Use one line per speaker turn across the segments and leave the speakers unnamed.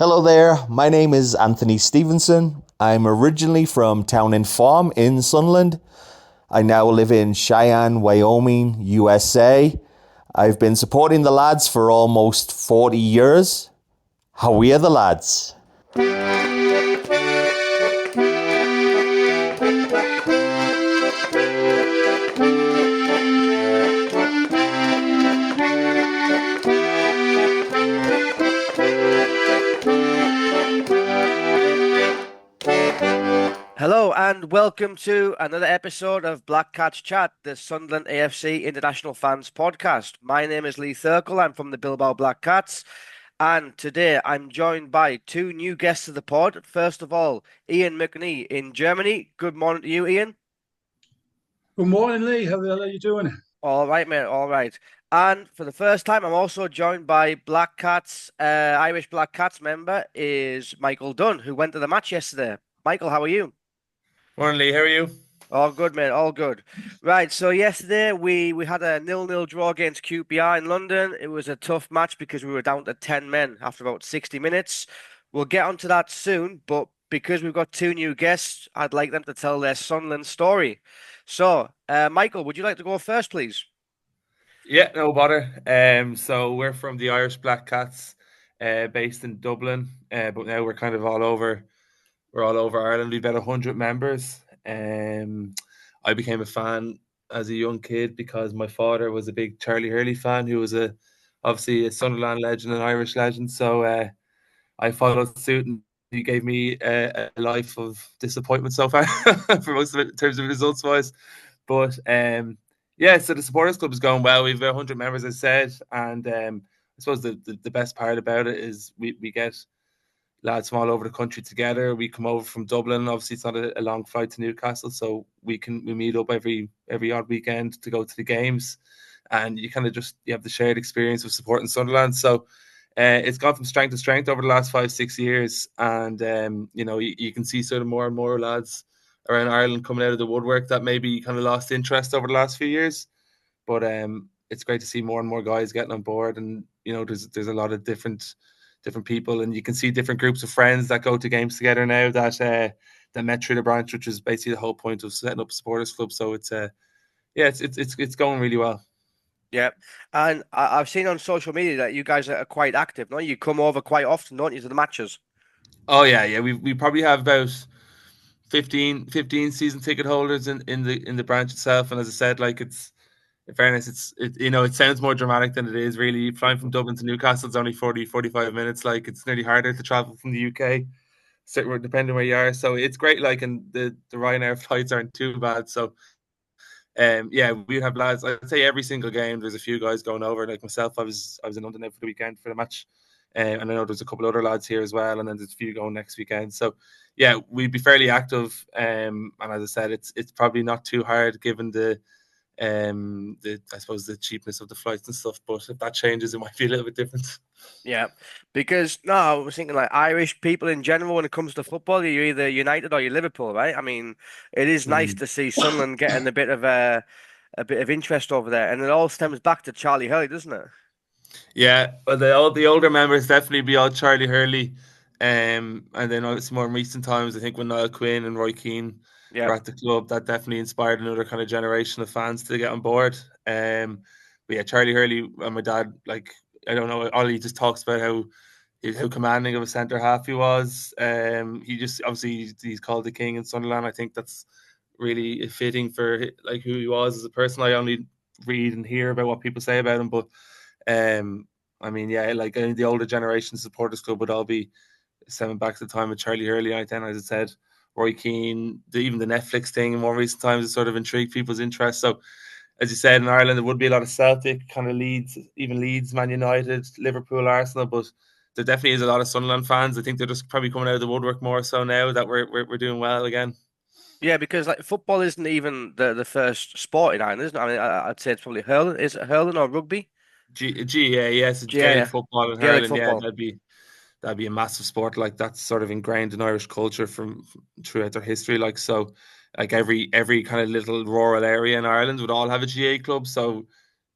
Hello there, my name is Anthony Stevenson. I'm originally from Town Farm in Sunderland. I now live in Cheyenne, Wyoming, USA. I've been supporting the lads for almost 40 years. How are the lads?
Hello and welcome to another episode of Black Cats Chat, the Sunderland AFC International Fans Podcast. My name is Lee Thirkell. I'm from the Bilbao Black Cats, and today I'm joined by two new guests of the pod. First of all, Ian Mcnee in Germany. Good morning to you, Ian.
Good morning, Lee. How the hell are you doing?
All right, mate. All right. And for the first time, I'm also joined by Black Cats, Irish Black Cats member is Michael Dunne, who went to the match yesterday. Michael, how are you?
Morning, Lee. How are you?
All good, mate. All good. Right. So yesterday we had a 0-0 draw against QPR in London. It was a tough match because we were down to 10 men after about 60 minutes. We'll get onto that soon, but because we've got two new guests, I'd like them to tell their Sunderland story. So, Michael, would you like to go first, please?
Yeah, no bother. So we're from the Irish Black Cats, based in Dublin, but now we're kind of all over. We're all over Ireland. We've about 100 members. I became a fan as a young kid because my father was a big Charlie Hurley fan, who was obviously a Sunderland legend, an Irish legend. So I followed suit, and he gave me a life of disappointment so far for most of it in terms of results wise. But yeah, so the supporters club is going well. We've 100 members, as I said, and I suppose the best part about it is we get lads from all over the country together. We come over from Dublin. Obviously, it's not a long flight to Newcastle, so we meet up every odd weekend to go to the games, and you kind of you have the shared experience of supporting Sunderland. So it's gone from strength to strength over the last 5-6 years, and you can see sort of more and more lads around Ireland coming out of the woodwork that maybe kind of lost interest over the last few years. But it's great to see more and more guys getting on board, and there's a lot of different people, and you can see different groups of friends that go to games together now that met through the branch, which is basically the whole point of setting up a supporters club. So it's it's going really well.
Yeah, and I've seen on social media that you guys are quite active, no? You come over quite often, don't you, to the matches?
Oh yeah. We probably have about 15 season ticket holders in the branch itself, and as I said, like, it's, in fairness, it sounds more dramatic than it is. Really, flying from Dublin to Newcastle is only 45 minutes. Like, it's nearly harder to travel from the UK, depending where you are. So it's great. Like, and the Ryanair flights aren't too bad. So yeah, we'd have lads. I'd say every single game there's a few guys going over. Like myself, I was in London for the weekend for the match, and I know there's a couple other lads here as well, and then there's a few going next weekend. So yeah, we'd be fairly active. And as I said, it's probably not too hard given I suppose the cheapness of the flights and stuff. But if that changes, it might be a little bit different.
Yeah, because no, I was thinking like Irish people in general when it comes to football, you're either United or you're Liverpool, right? I mean, it is nice to see Sunderland getting a bit of interest over there, and it all stems back to Charlie Hurley, doesn't it?
Yeah, well, the older members definitely be all Charlie Hurley, and then obviously more in recent times, I think when Niall Quinn and Roy Keane
Yeah,
were at the club, that definitely inspired another kind of generation of fans to get on board. But yeah, Charlie Hurley and my dad, like, I don't know, Ollie just talks about how commanding of a centre half he was. He just, obviously, he's called the king in Sunderland. I think that's really fitting for like who he was as a person. I only read and hear about what people say about him, but I mean, yeah, like, the older generation supporters club would all be stemming back to the time of Charlie Hurley. Then, as I said, Roy Keane, even the Netflix thing in more recent times has sort of intrigued people's interest. So, as you said, in Ireland, there would be a lot of Celtic, kind of Leeds, Man United, Liverpool, Arsenal, but there definitely is a lot of Sunderland fans. I think they're just probably coming out of the woodwork more so now that we're doing well again.
yeah, because like football isn't even the first sport in Ireland, isn't it? I mean, I'd say it's probably hurling. Is it hurling or rugby?
GA, yes, it's
Yeah,
Gaelic
yeah,
football and
Gaelic
hurling. Yeah,
football.
that'd be a massive sport. Like, that's sort of ingrained in Irish culture from throughout their history. Like, so, like, every kind of little rural area in Ireland would all have a GA club. So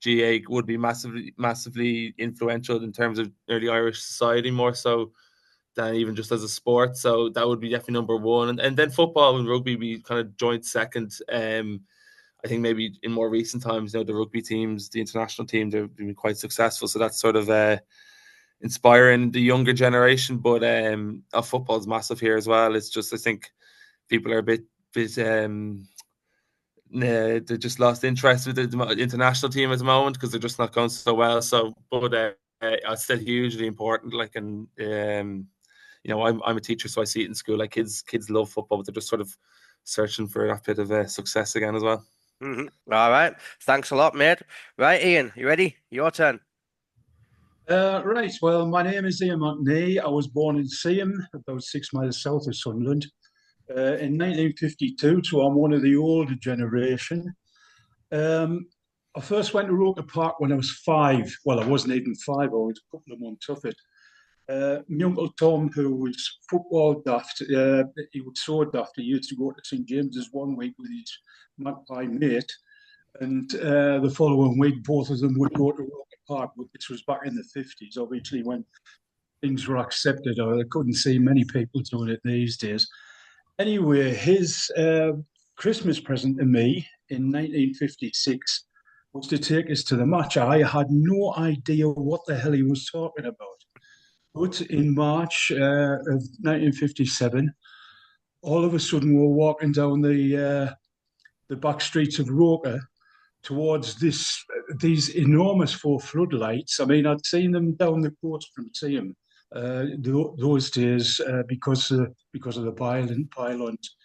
GA would be massively influential in terms of early Irish society, more so than even just as a sport. So that would be definitely number one. And then football and rugby be kind of joint second. I think maybe in more recent times, the rugby teams, the international team, they've been quite successful. So that's sort of inspiring the younger generation. But football is massive here as well. It's just, I think people are a bit they just lost interest with the international team at the moment because they're just not going so well. So, but it's still hugely important. Like, and I'm a teacher, so I see it in school. Like, kids love football, but they're just sort of searching for that bit of success again as well.
All right, thanks a lot, mate. Right, Ian, you ready? Your turn.
Right, well, my name is Ian Mcnee. I was born in Seaham, about 6 miles south of Sunderland, in 1952, so I'm one of the older generation. I first went to Roker Park when I was 5. Well, I wasn't even 5, I was a couple of months off it. My Uncle Tom, who was football daft, he was so daft, he used to go to St James's one week with his magpie mate, and the following week, both of them would go to Roker Park, but this was back in the 50s, obviously, when things were accepted, or I couldn't see many people doing it these days. Anyway, his Christmas present to me in 1956 was to take us to the match. I had no idea what the hell he was talking about. But in March of 1957, all of a sudden we're walking down the back streets of Roker towards these enormous 4 floodlights. I mean, I'd seen them down the coast from Seaham those days because of the pylons.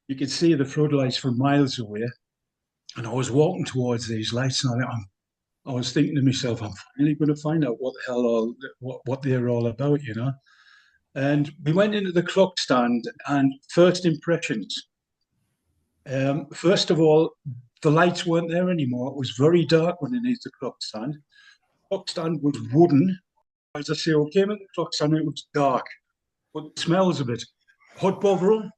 You could see the floodlights from miles away. And I was walking towards these lights, and I was thinking to myself, I'm finally going to find out what the hell what they're all about, And we went into the clock stand, and first impressions. First of all, the lights weren't there anymore. It was very dark underneath the clock stand. The clock stand was wooden. As I say, I came in the clock stand, and it was dark, but it smells a bit. Hot bovril.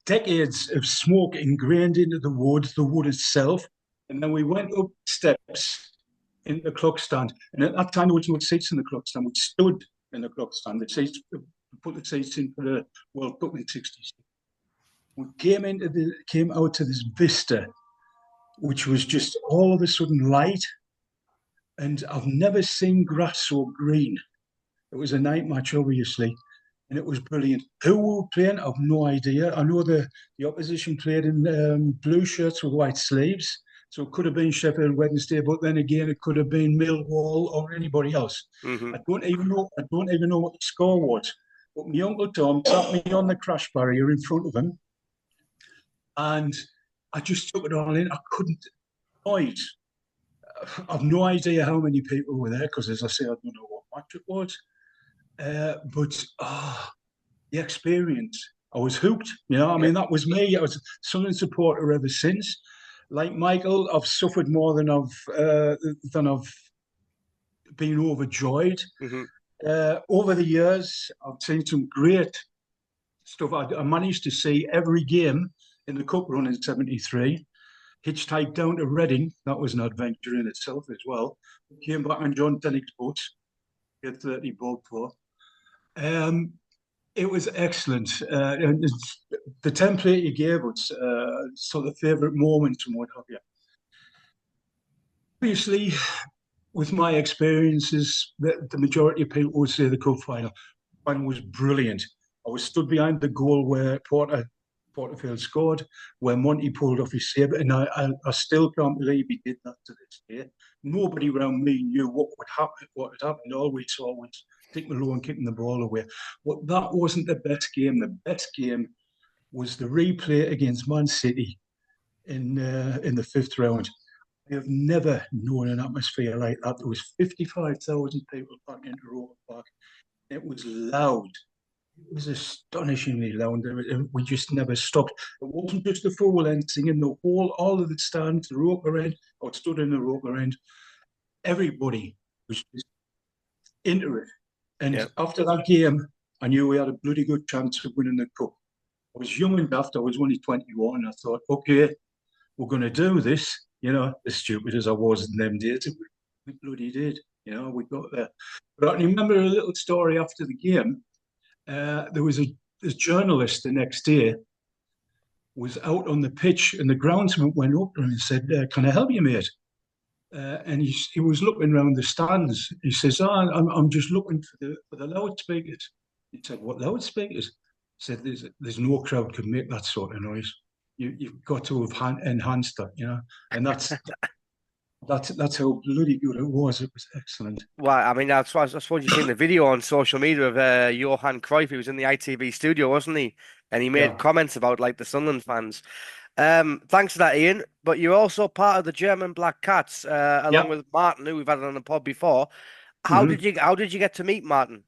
Decades of smoke ingrained into the wood itself. And then we went up steps in the clock stand. And at that time, there was no seats in the clock stand. We stood in the clock stand. The seats, put the seats in for the World Cup in '66. We came out to this vista, which was just all of a sudden light. And I've never seen grass so green. It was a night match, obviously. And it was brilliant. Who we were playing, I've no idea. I know the opposition played in blue shirts with white sleeves, so it could have been Sheffield Wednesday, but then again, it could have been Millwall or anybody else. I don't even know what the score was. But my Uncle Tom sat me on the crash barrier in front of him, and I just took it all in. I couldn't avoid. I've no idea how many people were there because, as I say, I don't know what match it was. But the experience, I was hooked. I mean, that was me. I was a Sunderland supporter ever since. Like Michael, I've suffered more than I've been overjoyed. Over the years, I've seen some great stuff. I managed to see every game in the cup run in '73. Hitchhiked down to Reading. That was an adventure in itself as well. Came back on John Tennick's boat. Get 30 bob for. It was excellent. And the template you gave us, sort of favourite moments and what have you. Obviously, with my experiences, the majority of people would say the cup final was brilliant. I was stood behind the goal where Porterfield scored, where Monty pulled off his save, and I still can't believe he did that to this day. Nobody around me knew what would happen. What had happened? All we saw was Dick Malone kicking the ball away. But that wasn't the best game. The best game was the replay against Man City in the 5th round. I have never known an atmosphere like that. There was 55,000 people back into Roker Park. It was loud. It was astonishingly loud. We just never stopped. It wasn't just the full end singing. All of the stands, the Roker end, I stood in the Roker end. Everybody was just into it. And after that game, I knew we had a bloody good chance of winning the cup. I was young and daft. I was only 21. And I thought, okay, we're going to do this. As stupid as I was in them days, we bloody did. We got there. But I remember a little story after the game. There was a journalist the next day was out on the pitch, and the groundsman went up to him and said, "Can I help you, mate?" And he was looking around the stands. He says, I'm just looking for the loudspeakers." He said, "What loudspeakers?" He said, "There's no crowd can make that sort of noise. You've got to have enhanced that, And that's how bloody good it was. It was excellent."
Well, I mean, I suppose you've seen the video on social media of Johan Cruyff. He was in the ITV studio, wasn't he? And he made
Yeah.
comments about like the Sunderland fans. Thanks for that, Ian. But you're also part of the German Black Cats, along
Yeah.
with Martin, who we've had on the pod before. How
Mhm.
did you get to meet Martin?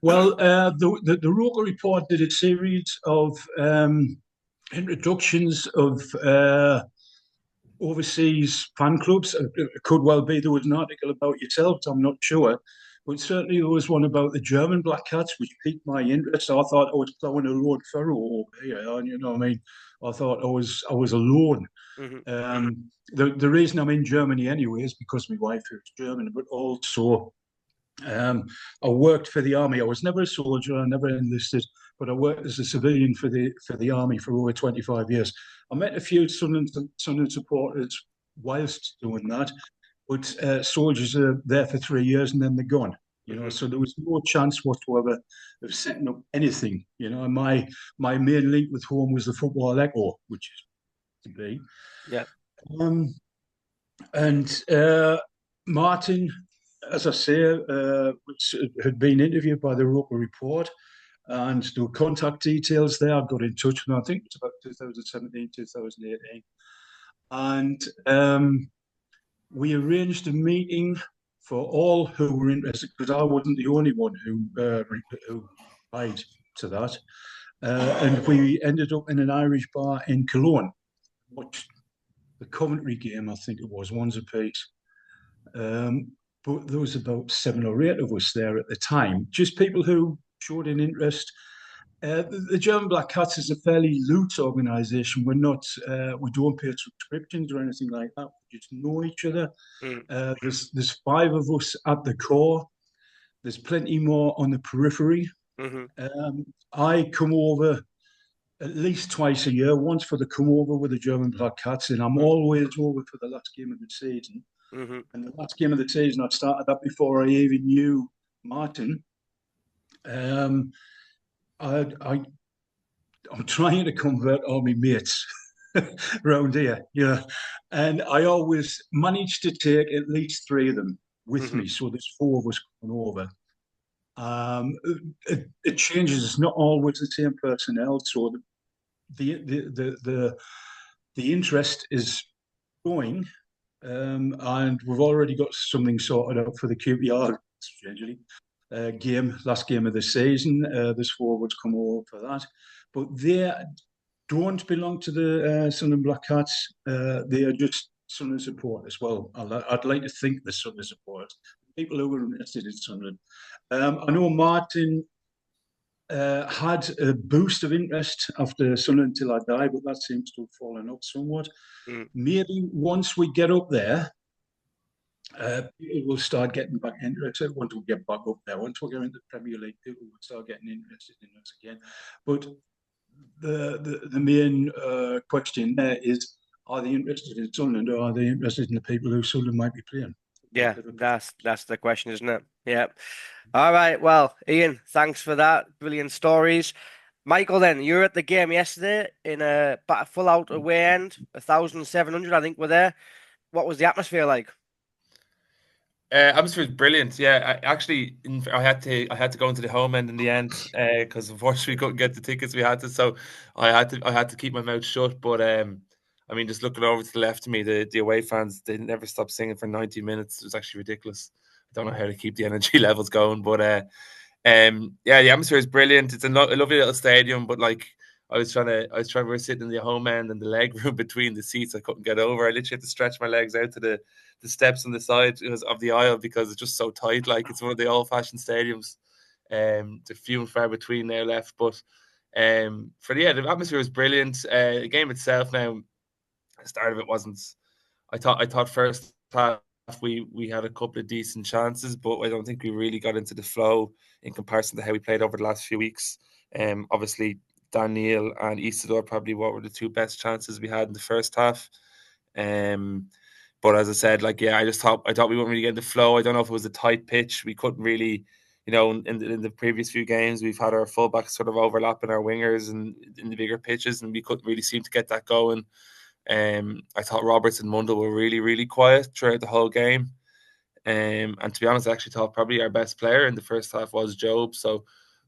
Well, the Roker Report did a series of introductions of overseas fan clubs. It could well be there was an article about yourselves, I'm not sure. But certainly there was one about the German Black Cats, which piqued my interest. I thought I was plowing a road furrow over here, and you know what I mean? I thought I was alone. The reason I'm in Germany anyway is because my wife is German, but also I worked for the army. I was never a soldier. I never enlisted, but I worked as a civilian for the army for over 25 years. I met a few Sunderland supporters whilst doing that, but soldiers are there for 3 years and then they're gone. So there was no chance whatsoever of setting up anything. My main link with home was the football echo, which is to be.
Yeah.
And Martin, as I say, which had been interviewed by the Roker Report, and there were contact details there. I got in touch with him, I think it was about 2017, 2018. And we arranged a meeting for all who were interested, because I wasn't the only one who replied to that. And we ended up in an Irish bar in Cologne, watched the Coventry game, I think it was, ones apiece. But there was about 7 or 8 of us there at the time, just people who showed an interest. The German Black Cats is a fairly loose organisation. We don't pay subscriptions or anything like that. We just know each other. There's 5 of us at the core. There's plenty more on the periphery. I come over at least twice a year, once for the come over with the German Black Cats, and I'm always over for the last game of the season. And the last game of the season, I started that before I even knew Martin. I'm trying to convert all my mates around here, and I always manage to take at least 3 of them with me. So there's 4 of us coming over. It changes. It's not always the same personnel, so the interest is growing. And we've already got something sorted out for the QPR, strangely, last game of the season. There's forwards come over for that. But they don't belong to the Sunderland Black Cats. They are just Sunderland supporters. Well, I'd like to think they're Sunderland supporters. People who are interested in Sunderland. I know Martin had a boost of interest after Sunderland Till I Die, but that seems to have fallen off somewhat. Maybe once we get up there, people will start getting back interested. Once we get back up there, once we get into the Premier League, people will start getting interested in us again. But the main question there is: are they interested in Sunderland, or are they interested in the people who Sunderland might be playing?
Yeah, that's the question, isn't it? Yeah. All right. Well, Ian, thanks for that. Brilliant stories. Michael, then you were at the game yesterday in a full out away end, 1,700, I think, were there. What was the atmosphere like?
Atmosphere was brilliant. Yeah, I had to go into the home end in the end because unfortunately we couldn't get the tickets we had to. So I had to keep my mouth shut. But I mean, just looking over to the left of me, the away fans, they never stopped singing for 90 minutes. It was actually ridiculous. I don't know how to keep the energy levels going, but yeah, the atmosphere is brilliant. It's a lovely little stadium, but like we were sitting in the home end and the leg room between the seats. I couldn't get over. I literally had to stretch my legs out to the steps on the side of the aisle because it's just so tight. Like it's one of the old-fashioned stadiums. The few and far between now left, but the atmosphere was brilliant. The game itself, now, the start of it wasn't. I thought first half we had a couple of decent chances, but I don't think we really got into the flow in comparison to how we played over the last few weeks. Obviously, Daniel and Isidore probably what were the two best chances we had in the first half. But as I said, like I thought we weren't really getting the flow. I don't know if it was a tight pitch. We couldn't really, in the previous few games, we've had our fullbacks sort of overlapping our wingers and in the bigger pitches, and we couldn't really seem to get that going. I thought Roberts and Mundell were really, really quiet throughout the whole game. And to be honest, I actually thought probably our best player in the first half was Job. So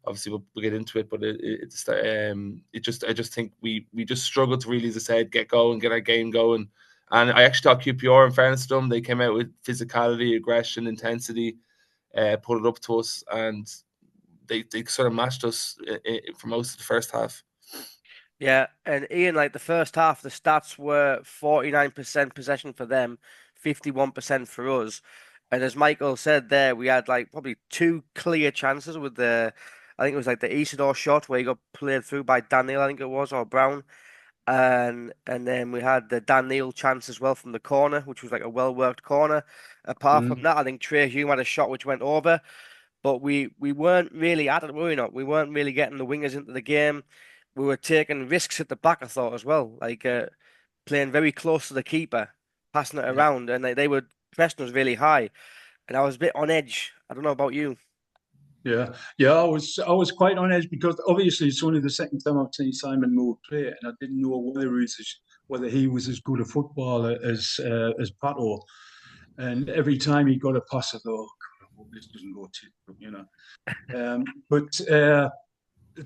obviously we'll get into it, but I just think we just struggled to really, as I said, get going, get our game going. And I actually thought QPR, in fairness to them, they came out with physicality, aggression, intensity, put it up to us, and they sort of matched us for most of the first half.
Yeah, and Ian, like the first half, the stats were 49% possession for them, 51% for us. And as Michael said there, we had like probably two clear chances with I think it was like the Isidore shot where he got played through by Daniel, I think it was, or Brown. And then we had the Daniel chance as well from the corner, which was like a well-worked corner. Apart from that, I think Trey Hume had a shot which went over. But we weren't really at it, were we not? We weren't really getting the wingers into the game. We were taking risks at the back, I thought, as well. Like playing very close to the keeper, passing it
Yeah.
around, and they were pressing us really high. And I was a bit on edge. I don't know about you.
Yeah. I was quite on edge because obviously it's only the second time I've seen Simon Moore play, and I didn't know whether he was as good a footballer as Pato. And every time he got a pass, I thought, oh, God, I hope this doesn't go tip, But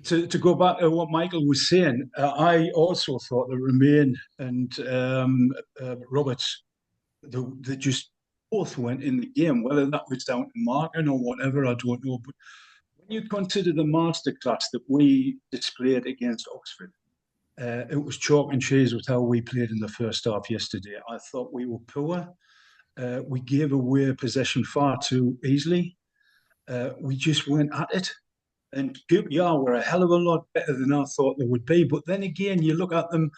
to go back to what Michael was saying, I also thought that Remain and Roberts, they just both went in the game. Whether that was down to marking or whatever, I don't know. But when you consider the masterclass that we displayed against Oxford, it was chalk and cheese with how we played in the first half yesterday. I thought we were poor. We gave away possession far too easily. We just weren't at it. And QPR were a hell of a lot better than I thought they would be. But then again, you look at them,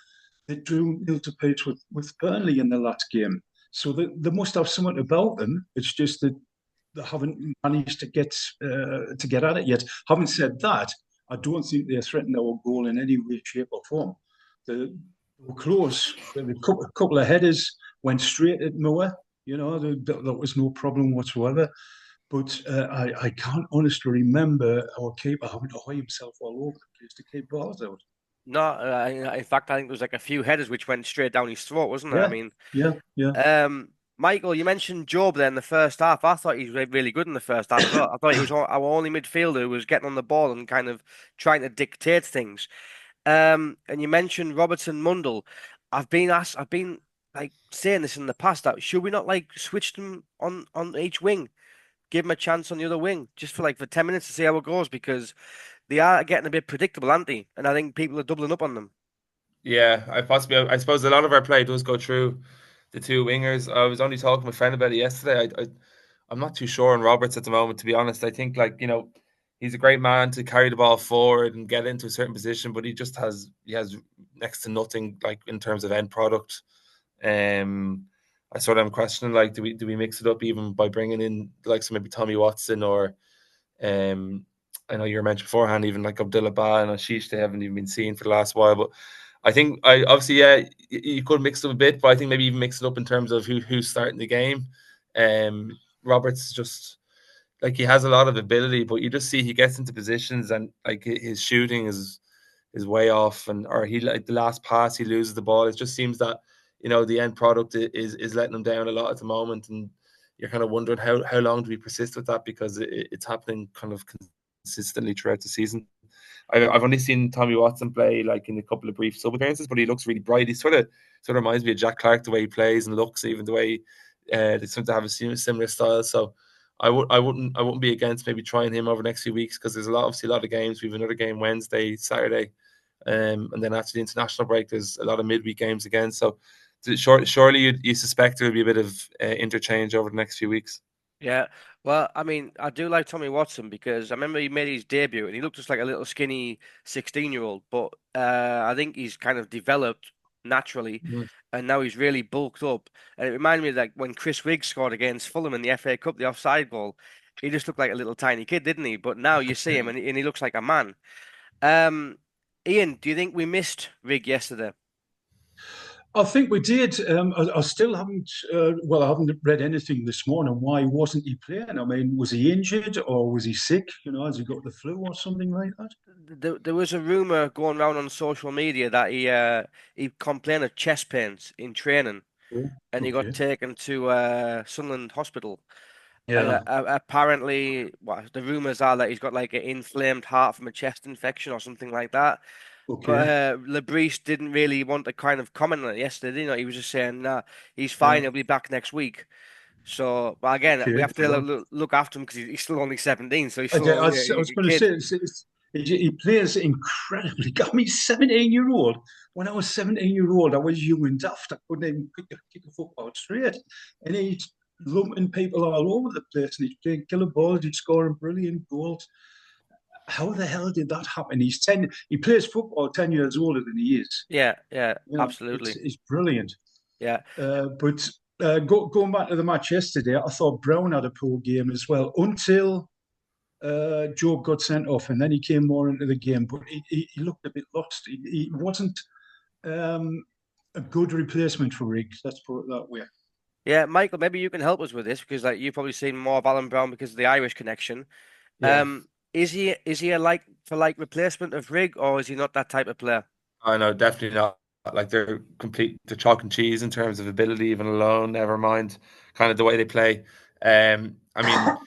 they drew nil to pitch with Burnley in the last game. So they must have something about them. It's just that they haven't managed to get at it yet. Having said that, I don't think they threatened our goal in any way, shape, or form. They were close. A couple of headers went straight at Moore. There was no problem whatsoever. But I can't honestly remember our keeper having to hide himself all over the place to keep balls out.
No, in fact, I think there was like a few headers which went straight down his throat, wasn't there? I
Yeah,
mean,
yeah.
Michael, you mentioned Job there in the first half. I thought he was really good in the first half as well. I thought he was our only midfielder who was getting on the ball and kind of trying to dictate things. And you mentioned Robertson Mundell. I've been like saying this in the past that should we not like switch them on each wing, give them a chance on the other wing just for 10 minutes to see how it goes because they are getting a bit predictable, aren't they? And I think people are doubling up on them.
Yeah, I suppose a lot of our play does go through the two wingers. I was only talking to a friend about it yesterday. I'm not too sure on Roberts at the moment, to be honest. I think he's a great man to carry the ball forward and get into a certain position, but he has next to nothing in terms of end product. I sort of am questioning do we mix it up even by bringing in so maybe Tommy Watson or I know you were mentioned beforehand, even like Abdullah Ba and Ashish, they haven't even been seen for the last while. But I think you could mix it up a bit, but I think maybe even mix it up in terms of who's starting the game. Roberts just he has a lot of ability, but you just see he gets into positions and his shooting is way off, or he the last pass he loses the ball. It just seems that the end product is letting him down a lot at the moment, and you're kind of wondering how long do we persist with that because it's happening kind of consistently throughout the season. I've only seen Tommy Watson play in a couple of brief sub appearances, but he looks really bright. He sort of reminds me of Jack Clark the way he plays and looks, even the way they seem to have a similar style. So I wouldn't be against maybe trying him over the next few weeks because there's obviously a lot of games. We have another game Wednesday, Saturday, and then after the international break, there's a lot of midweek games again. So surely you suspect there will be a bit of interchange over the next few weeks.
Yeah, well, I mean, I do like Tommy Watson because I remember he made his debut and he looked just like a little skinny 16-year-old, but I think he's kind of developed naturally,
Right.
and now he's really bulked up. And it reminded me of like when Chris Riggs scored against Fulham in the FA Cup, the offside goal. He just looked like a little tiny kid, didn't he? But now you see him and he looks like a man. Um, Ian, do you think we missed Rig yesterday?
I think we did. I still haven't. Well, I haven't read anything this morning. Why wasn't he playing? I mean, was he injured or was he sick? Has he got the flu or something like that?
There was a rumor going around on social media that he complained of chest pains in training,
Oh,
and he got
okay.
taken to Sunderland Hospital. And
Yeah.
apparently, well, the rumors are that he's got like an inflamed heart from a chest infection or something like that. But
Okay.
Lebris didn't really want to kind of comment on it yesterday. He was just saying, "Nah, he's fine.
Yeah.
He'll be back next week." So, but again, we
Okay.
have to look after him because he's still only 17, so he's
I,
still
did- I
only
was I was
a
going to
kid.
say he plays incredibly. I mean, 17-year-old. When I was 17-year-old, I was young and daft. I couldn't even kick a football straight, and he's lumping people all over the place. And he's playing killer balls. He's scoring brilliant goals. How the hell did that happen? He's 10. He plays football 10 years older than he is.
Yeah, yeah,
It's
absolutely.
it's brilliant.
Yeah.
But going back to the match yesterday, I thought Brown had a poor game as well until Job got sent off, and then he came more into the game. But he looked a bit lost. He wasn't um, a good replacement for Riggs. Let's put it that way.
Yeah, Michael, maybe you can help us with this because like you've probably seen more of Alan Brown because of the Irish connection.
Yeah.
Is he a like for like replacement of Rig or is he not that type of player?
I know, definitely not. Like they're chalk and cheese in terms of ability, even alone. Never mind kind of the way they play. I mean,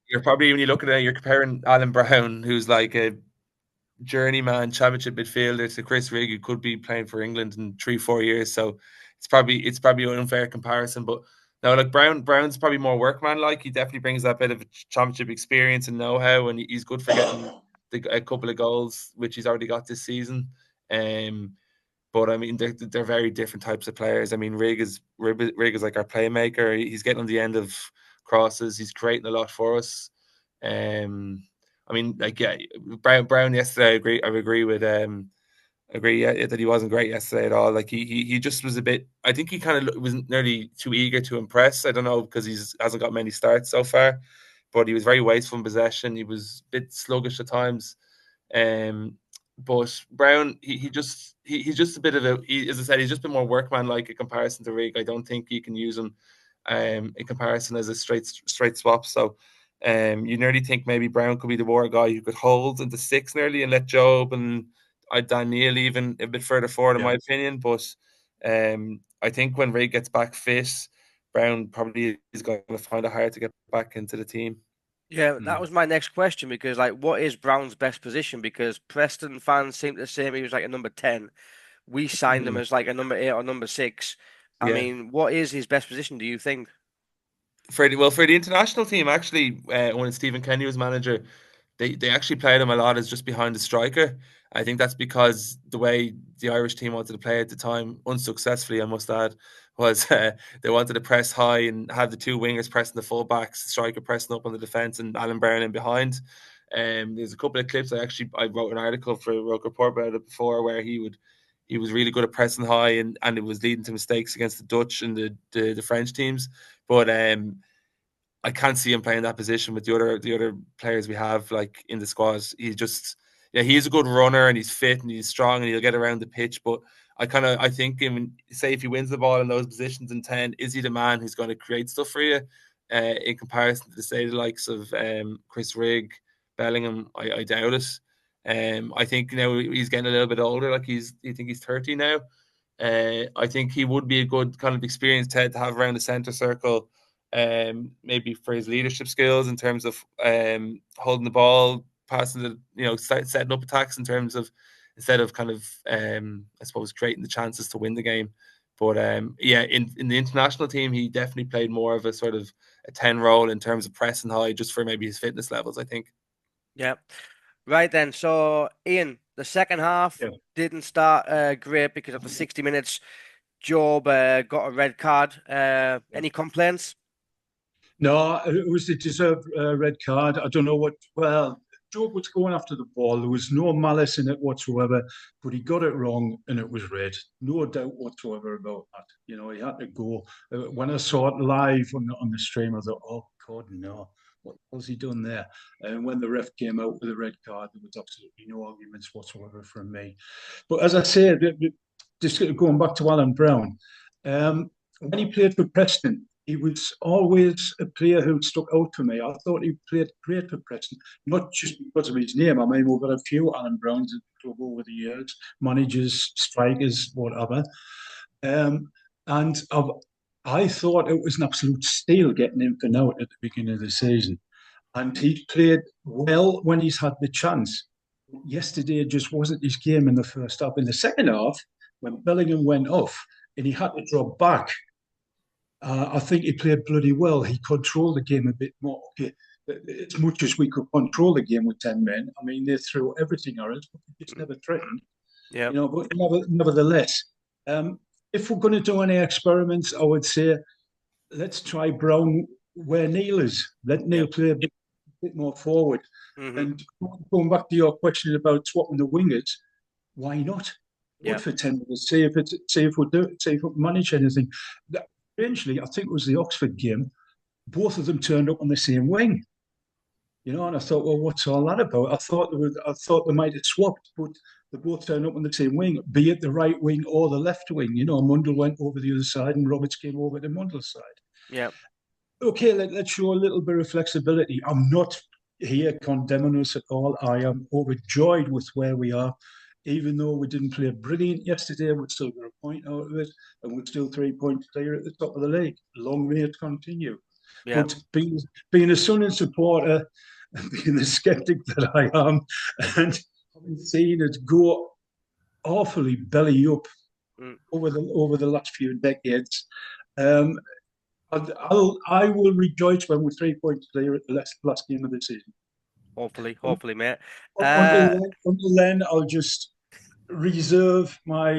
you're probably when you look at it, you're comparing Alan Brown, who's like a journeyman championship midfielder, to Chris Rigg, who could be playing for England in 3-4 years. So it's probably an unfair comparison. But no, like Brown's probably more workman like. He definitely brings that bit of championship experience and know how, and he's good for getting a couple of goals, which he's already got this season. Um, but I mean, they're very different types of players. I mean, Rigg is like our playmaker. He's getting on the end of crosses. He's creating a lot for us. Um, I mean, like yeah, Brown yesterday. I agree with agree yeah, that he wasn't great yesterday at all. Like he just was a bit. I think he kind of was nearly too eager to impress. I don't know because he's hasn't got many starts so far, but he was very wasteful in possession. He was a bit sluggish at times. But Brown, he's just a bit of as I said, he's just been more workman like in comparison to Rig. I don't think you can use him in comparison as a straight swap. So you nearly think maybe Brown could be the more guy who could hold into six nearly and let Job and Daniel even a bit further forward in
Yeah.
my opinion. But I think when Rig gets back fit, Brown probably is going to find it hard to get back into the team.
Yeah, that
Mm.
was my next question because like what is Brown's best position? Because Preston fans seem to say he was like a number 10. We signed him
Mm.
as like a number 8 or number 6. I
Yeah.
mean, what is his best position, do you think?
For the international team, actually, when Stephen Kenny was manager, they actually played him a lot as just behind the striker. I think that's because the way the Irish team wanted to play at the time, unsuccessfully, I must add, was they wanted to press high and have the two wingers pressing the fullbacks, striker pressing up on the defence, and Alan Brown in behind. There's a couple of clips I wrote an article for Roke Report about it before where he was really good at pressing high and it was leading to mistakes against the Dutch and the French teams. But I can't see him playing that position with the other players we have like in the squad. He's a good runner and he's fit and he's strong and he'll get around the pitch. But I think him say if he wins the ball in those positions in 10, is he the man who's going to create stuff for you? In comparison to the likes of Chris Rigg, Bellingham, I doubt it. I think he's getting a little bit older. Like I think he's 30 now. I think he would be a good kind of experienced head to have around the centre circle, maybe for his leadership skills in terms of holding the ball, passing setting up attacks in terms of instead of kind of I suppose creating the chances to win the game. But in the international team, he definitely played more of a sort of a 10 role in terms of pressing high, just for maybe his fitness levels, I think.
Yeah. Right then. So, Ian, the second half
Yeah.
didn't start great because after 60 minutes, Job got a red card. Any complaints?
No, it was a deserved red card. I don't know what. Well, Job was going after the ball. There was no malice in it whatsoever, but he got it wrong and it was red. No doubt whatsoever about that. You know, he had to go. When I saw it live on the stream, I thought, oh, God, no. What was he done there? And when the ref came out with a red card, there was absolutely no arguments whatsoever from me. But as I said, just going back to Alan Brown, when he played for Preston, he was always a player who stuck out for me. I thought he played great for Preston, not just because of his name. I mean, we've got a few Alan Browns at the club over the years, managers, strikers, whatever. And I thought it was an absolute steal getting him for now at the beginning of the season. And he played well when he's had the chance. Yesterday just wasn't his game in the first half. In the second half, when Bellingham went off and he had to drop back, I think he played bloody well. He controlled the game a bit more. Okay, as much as we could control the game with 10 men, I mean, they threw everything at us, but we just never threatened.
Yeah.
You know, but nevertheless, if we're going to do any experiments, I would say let's try Brown where Neil is. Let Neil play a bit more forward.
Mm-hmm.
And going back to your question about swapping the wingers, why not? What for 10 minutes? See if we manage anything. Eventually, I think it was the Oxford game. Both of them turned up on the same wing. You know, and I thought, well, what's all that about? I thought they might have swapped, but they both turned up on the same wing, be it the right wing or the left wing. You know, Mundle went over the other side and Roberts came over the Mundle side.
Yeah.
Okay, let's show a little bit of flexibility. I'm not here condemning us at all. I am overjoyed with where we are. Even though we didn't play brilliant yesterday, we've still got a point out of it, and we're still 3 points clear at the top of the league. Long may it continue. Yeah. But being a Sunderland supporter, being the sceptic that I am, and having seen it go awfully belly up over the last few decades, I will rejoice when we're 3 points clear at the last game of the season.
Hopefully, mate.
Until then, I'll just reserve my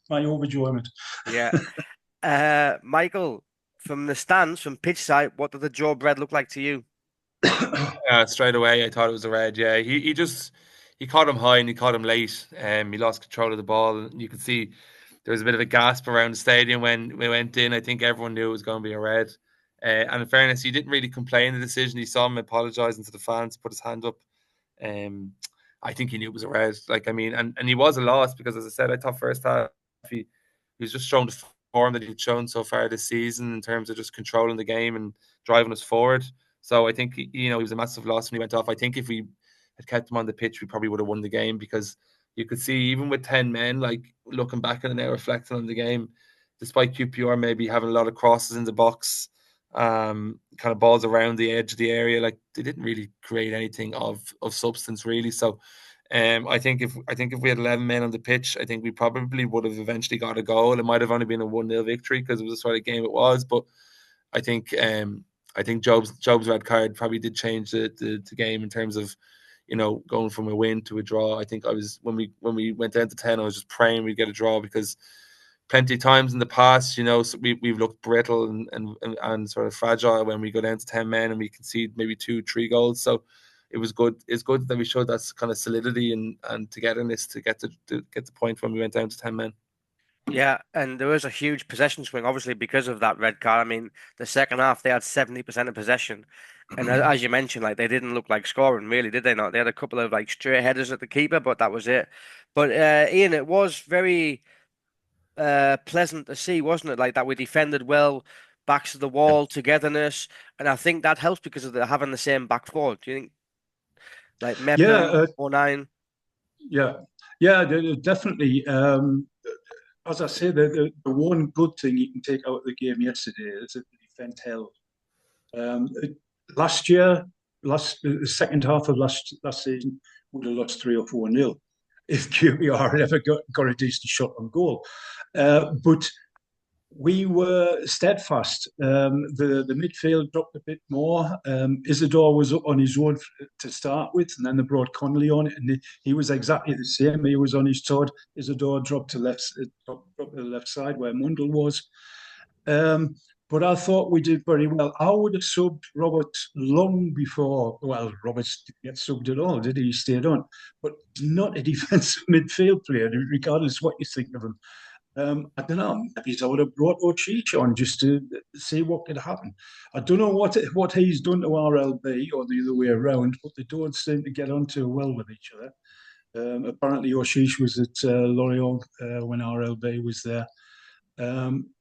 overjoyment.
Yeah. Michael, from the stands, from pitch side, what did the Joe Bread look like to you?
Straight away, I thought it was a red. Yeah, he caught him high and he caught him late. He lost control of the ball. You could see there was a bit of a gasp around the stadium when we went in. I think everyone knew it was going to be a red. And in fairness, he didn't really complain the decision. He saw him apologising to the fans, put his hand up. I think he knew it was a red. Like, I mean, and he was a loss because, as I said, I thought first half he was just showing the form that he'd shown so far this season in terms of just controlling the game and driving us forward. So I think, he was a massive loss when he went off. I think if we had kept him on the pitch, we probably would have won the game because you could see even with 10 men, like looking back on it now, reflecting on the game, despite QPR maybe having a lot of crosses in the box, kind of balls around the edge of the area, like they didn't really create anything of substance really. So I think if we had 11 men on the pitch, I think we probably would have eventually got a goal. It might have only been a 1-0 victory because it was the sort of game it was. But I think Job's red card probably did change the game in terms of, going from a win to a draw. I think when we went down to 10, I was just praying we'd get a draw because plenty of times in the past, so we've looked brittle and sort of fragile when we go down to 10 men and we concede maybe 2-3 goals. So it was good. It's good that we showed that kind of solidity and togetherness to get the point when we went down to 10 men.
Yeah, and there was a huge possession swing, obviously, because of that red card. I mean, the second half, they had 70% of possession. And as you mentioned, like, they didn't look like scoring, really, did they not? They had a couple of, like, straight headers at the keeper, but that was it. But, Ian, it was very pleasant to see, wasn't it? Like, that we defended well, backs to the wall, togetherness. And I think that helps because of having the same back four. Do you think? Like, Mepham, 09?
Yeah, definitely. As I say, the one good thing you can take out of the game yesterday is that the defence held. Last year, the second half of last season, would have lost 3 or 4-0 if QPR had ever got a decent shot on goal. But we were steadfast. The midfield dropped a bit more. Isidore was up on his own to start with, and then they brought Connolly on it, and he was exactly the same. He was on his toes. Isidore dropped to the left side where Mundle was. but I thought we did very well. I would have subbed Robert long before. Well, Roberts didn't get subbed at all, did he? He stayed on, but not a defensive midfield player, regardless what you think of him. I don't know. Maybe I would have brought O'Cheech on just to see what could happen. I don't know what he's done to RLB or the other way around, but they don't seem to get on too well with each other. Apparently, O'Cheech was at Lorient when RLB was there.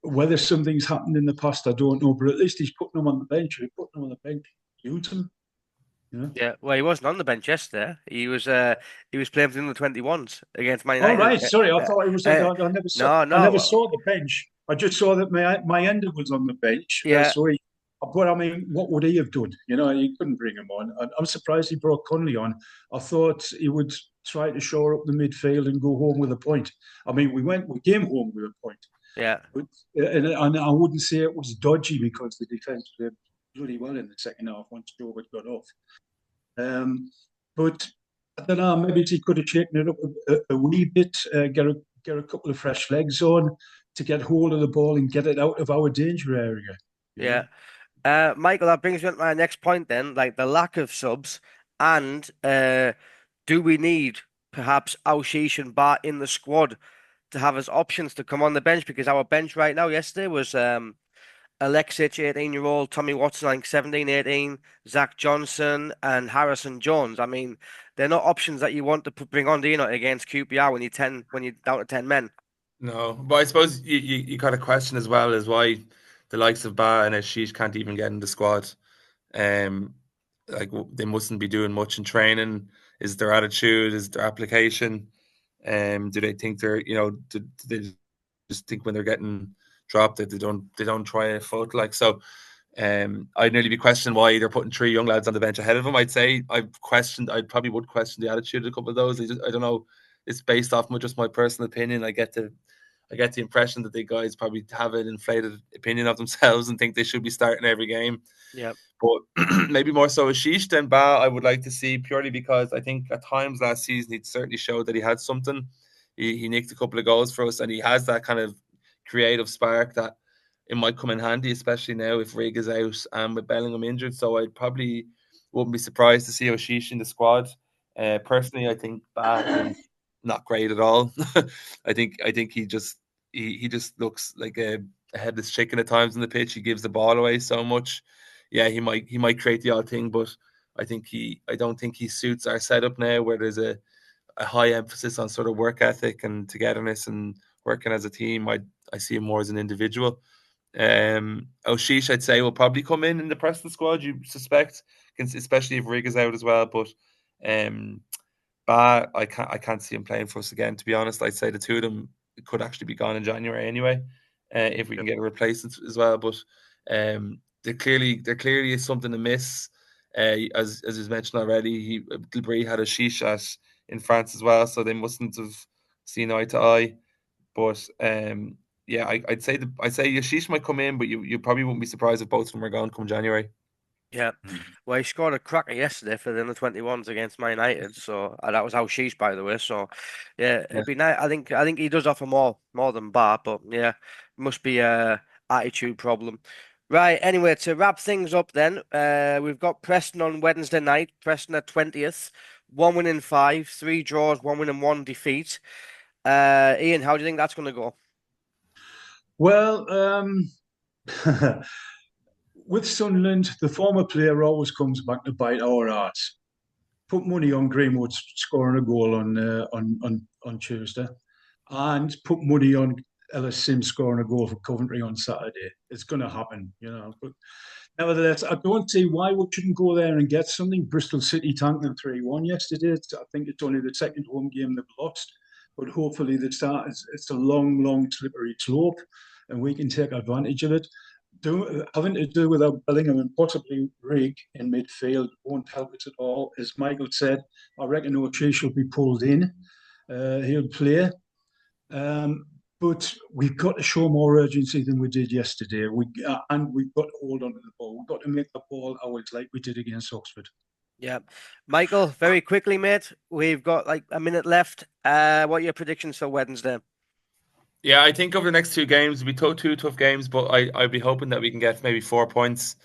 Whether something's happened in the past, I don't know, but at least he's putting them on the bench. He's putting them on the bench. Use them.
Yeah, well, he wasn't on the bench yesterday. He was playing for the under-21s against Man
Oh
United.
right, sorry, I thought it was. I never saw.
No,
I never saw the bench. I just saw that my ender was on the bench.
Yeah.
But I mean, what would he have done? He couldn't bring him on. I'm surprised he brought Conley on. I thought he would try to shore up the midfield and go home with a point. I mean, we came home with a point.
Yeah.
But, and I wouldn't say it was dodgy because the defence played bloody well in the second half once Joe had got off. But I don't know, maybe he could have shaken it up a wee bit, get a couple of fresh legs on to get hold of the ball and get it out of our danger area.
Yeah. Michael, that brings me on to my next point then, like the lack of subs and do we need perhaps Aushish and Bart in the squad to have as options to come on the bench? Because our bench right now yesterday was Alexic, 18-year-old, Tommy Watson, I think 17, 18, Zach Johnson, and Harrison Jones. I mean, they're not options that you want to bring on, do you not, against QPR when you're down to 10 men.
No, but I suppose you got a question as well as why the likes of Ba and Ashish can't even get in the squad. Like they mustn't be doing much in training. Is their attitude? Is their application? Do they think they're do they just think when they're getting dropped that they don't try a foot like so? I'd nearly be questioning why they're putting 3 young lads on the bench ahead of them. I'd say I probably would question the attitude of a couple of those. I don't know. It's based off just my personal opinion. I get the impression that the guys probably have an inflated opinion of themselves and think they should be starting every game.
Yeah.
But maybe more so Ashish than Ba, I would like to see, purely because I think at times last season he certainly showed that he had something. He nicked a couple of goals for us, and he has that kind of creative spark that it might come in handy, especially now if Rig is out and with Bellingham injured. So I probably wouldn't be surprised to see Ashish in the squad. Personally, I think Ba is not great at all. I think he just looks like a headless chicken at times on the pitch. He gives the ball away so much. Yeah, he might create the odd thing, but I don't think he suits our setup now, where there's a high emphasis on sort of work ethic and togetherness and working as a team. I see him more as an individual. Oshish, I'd say, will probably come in the Preston squad, you suspect, especially if Rig is out as well. But Ba, I can't see him playing for us again, to be honest. I'd say the two of them could actually be gone in January anyway, if we can get a replacement as well. But there clearly is something to miss. As was mentioned already, Gilbert had a Shishat in France as well, so they mustn't have seen eye to eye. But yeah, I'd say Yashish might come in, but you probably wouldn't be surprised if both of them are gone come January.
Yeah, well, he scored a cracker yesterday for the under-21s against Man United, so that was how she's, by the way. So, yeah, it'd be nice. I think he does offer more than Bar, but yeah, must be a attitude problem. Right. Anyway, to wrap things up, then we've got Preston on Wednesday night. Preston at 20th, 1 win in 5, 3 draws, 1 win and 1 defeat. Ian, how do you think that's going to go?
Well, with Sunderland, the former player always comes back to bite our arse. Put money on Greenwood scoring a goal on Tuesday, and put money on Ellis Sims scoring a goal for Coventry on Saturday. It's going to happen, But nevertheless, I don't see why we shouldn't go there and get something. Bristol City tanked them 3-1 yesterday. I think it's only the second home game they've lost, but hopefully it's a long, slippery slope, and we can take advantage of it. Having to do without Bellingham and possibly Rig in midfield won't help us at all. As Michael said, I reckon O'Cheech will be pulled in. He'll play. But we've got to show more urgency than we did yesterday. And we've got to hold on to the ball. We've got to make the ball ours like we did against Oxford.
Yeah. Michael, very quickly, mate. We've got like a minute left. What are your predictions for Wednesday?
Yeah, I think over the next 2 games, it'll be two tough games, but I'd be hoping that we can get maybe 4 points.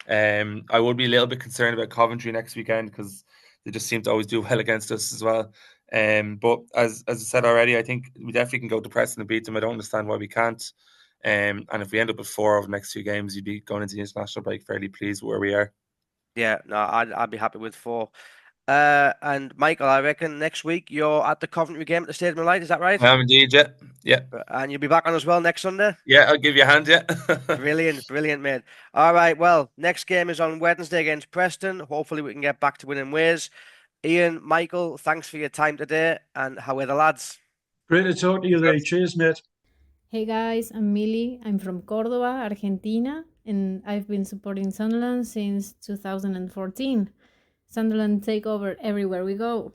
I would be a little bit concerned about Coventry next weekend because they just seem to always do well against us as well. But as I said already, I think we definitely can go to Preston and beat them. I don't understand why we can't. And if we end up with 4 over the next 2 games, you'd be going into the international break fairly pleased with where we are.
Yeah, no, I'd be happy with 4. And Michael, I reckon next week you're at the Coventry game at the Stadium of Light. Is that right?
I am indeed, yeah. Yeah.
And you'll be back on as well next Sunday.
Yeah, I'll give you a hand, yeah.
Brilliant, mate. All right, well, next game is on Wednesday against Preston. Hopefully we can get back to winning ways. Ian, Michael, thanks for your time today. And how are the lads?
Great to talk to you, Lee. Cheers, mate.
Hey guys, I'm Millie. I'm from Córdoba, Argentina, and I've been supporting Sunderland since 2014. Sunderland take over everywhere we go.